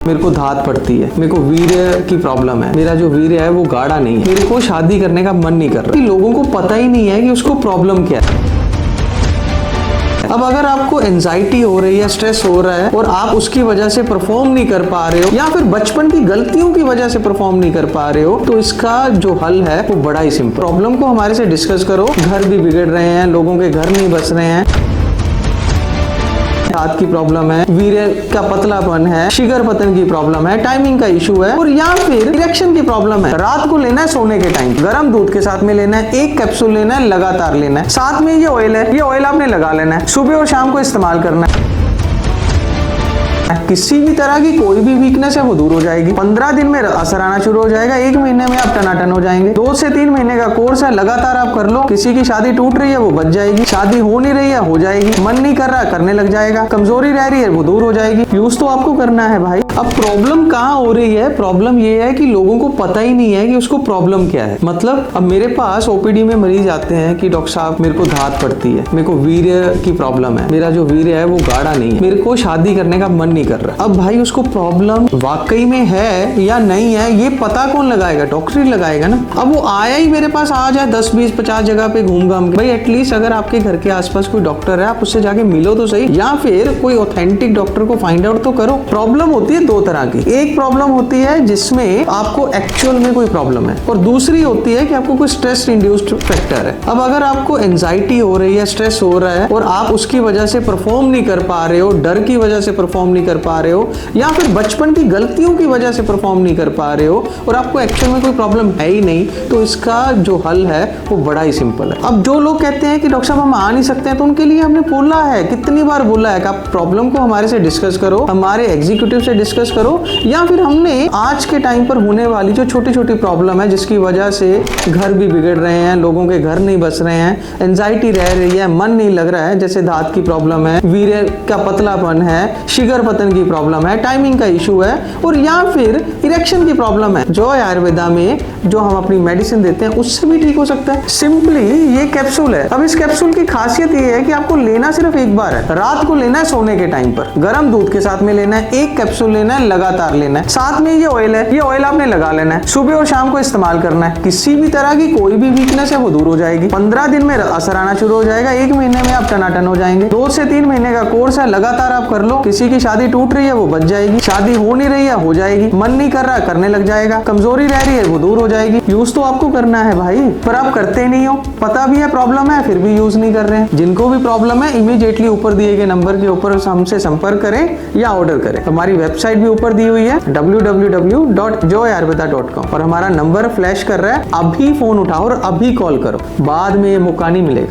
मेरे को धात पड़ती है, मेरे को वीर्य की प्रॉब्लम है, मेरा जो वीर्य है वो गाढ़ा नहीं है, मेरे को शादी करने का मन नहीं कर रहा। लोगों को पता ही नहीं है कि उसको प्रॉब्लम क्या है। अब अगर आपको एंजाइटी हो रही है, स्ट्रेस हो रहा है और आप उसकी वजह से परफॉर्म नहीं कर पा रहे हो या फिर बचपन की गलतियों की वजह से परफॉर्म नहीं कर पा रहे हो, तो इसका जो हल है वो बड़ा ही सिंपल। प्रॉब्लम को हमारे से डिस्कस करो। घर भी बिगड़ रहे हैं, लोगों के घर नहीं बस रहे हैं, हाथ की प्रॉब्लम है, वीर्य का पतलापन है, शिगर पतन की प्रॉब्लम है, टाइमिंग का इशू है और या फिर इरेक्शन की प्रॉब्लम है। रात को लेना है सोने के टाइम, गर्म दूध के साथ में लेना है, 1 कैप्सूल लेना है, लगातार लेना है। साथ में ये ऑयल है, ये ऑयल आपने लगा लेना है, सुबह और शाम को इस्तेमाल करना है। किसी भी तरह की कोई भी वीकनेस है वो दूर हो जाएगी। 15 दिन में असर आना शुरू हो जाएगा, 1 महीने में आप टनाटन हो जाएंगे। 2 से 3 महीने का कोर्स है, लगातार आप कर लो। किसी की शादी टूट रही है वो बच जाएगी, शादी हो नहीं रही है हो जाएगी, मन नहीं कर रहा करने लग जाएगा, कमजोरी रह रही है वो दूर हो जाएगी। यूज तो आपको करना है भाई। अब प्रॉब्लम कहाँ हो रही है? प्रॉब्लम ये है कि लोगों को पता ही नहीं है कि उसको प्रॉब्लम क्या है। मतलब अब मेरे पास ओपीडी में मरीज आते हैं कि डॉक्टर साहब मेरे को धात पड़ती है, मेरे को वीर्य की प्रॉब्लम है, मेरा जो वीर्य है वो गाढ़ा नहीं है, मेरे को शादी करने का मन नहीं कर रहा। अब भाई उसको प्रॉब्लम वाकई में है या नहीं है ये पता कौन लगाएगा? डॉक्टर ही लगाएगा ना। अब वो आया ही मेरे पास आ जाए 10 20 50 जगह पे घूम घाम के, भाई एटलीस्ट अगर आपके घर के आसपास कोई डॉक्टर है आप उससे जाके मिलो तो सही, या फिर कोई ऑथेंटिक डॉक्टर को फाइंड आउट तो करो। प्रॉब्लम होती है 2 तरह की। एक प्रॉब्लम होती है जिसमें आपको एक्चुअल में कोई प्रॉब्लम है और दूसरी होती है कि आपको कोई स्ट्रेस इंड्यूस्ड फैक्टर है। अब अगर आपको एंजाइटी हो रही है, स्ट्रेस हो रहा है और आप उसकी वजह से परफॉर्म नहीं कर पा रहे हो, डर की वजह से परफॉर्म नहीं कर पा रहे हो या फिर बचपन की गलतियों की वजह से परफॉर्म नहीं कर पा रहे हो और आपको एक्चुअल में कोई प्रॉब्लम है ही नहीं, तो इसका जो हल है वो बड़ा ही सिंपल है। अब जो लोग कहते हैं कि डॉक्टर साहब हम आ नहीं सकते हैं, तो उनके लिए हमने बोला है, कितनी बार बोला है कि आप प्रॉब्लम को हमारे से डिस्कस करो, हमारे एग्जीक्यूटिव से डिस्कस करो, या फिर हमने आज के टाइम पर होने वाली जो छोटी छोटी प्रॉब्लम है जिसकी वजह से घर भी बिगड़ रहे हैं, लोगों के घर नहीं बस रहे हैं, एंजाइटी रह रही है, मन नहीं लग रहा है, जैसे धात की प्रॉब्लम है, वीर्य का पतलापन है, शिगर पतन की प्रॉब्लम है, टाइमिंग का इशू है और या फिर इरेक्शन की प्रॉब्लम है, जो आयुर्वेदा में जो हम अपनी मेडिसिन देते हैं उससे भी ठीक हो सकता है। सिंपली ये कैप्सूल है। अब इस कैप्सूल की खासियत ये है कि आपको लेना सिर्फ एक बार है, रात को लेना है सोने के टाइम पर, गर्म दूध के साथ में लेना है, 1 कैप्सूल लेना है, लगातार लेना है। साथ में ये ऑयल है, ये ऑयल आपने लगा लेना है, सुबह और शाम को इस्तेमाल करना है। किसी भी तरह की कोई भी वीकनेस है वो दूर हो जाएगी। 15 दिन में असर आना शुरू हो जाएगा, 1 महीने में आप टनाटन हो जाएंगे। 2 से 3 महीने का कोर्स है, लगातार आप कर लो। किसी की शादी टूट रही है वो बच जाएगी, शादी हो नहीं रही है हो जाएगी, मन नहीं कर रहा करने लग जाएगा, कमजोरी रह रही है वो दूर हो जाएगी। यूज तो आपको करना है भाई, पर आप करते नहीं हो। पता भी है प्रॉब्लम है फिर भी यूज नहीं कर रहे हैं। जिनको भी प्रॉब्लम है इमीडिएटली ऊपर दिए गए नंबर के ऊपर हमसे संपर्क करें या ऑर्डर करें। हमारी वेबसाइट भी ऊपर दी हुई है www.joyayurveda.com और हमारा नंबर फ्लैश कर रहा है, अभी फोन उठाओ और अभी कॉल करो, बाद में ये मौका नहीं मिलेगा।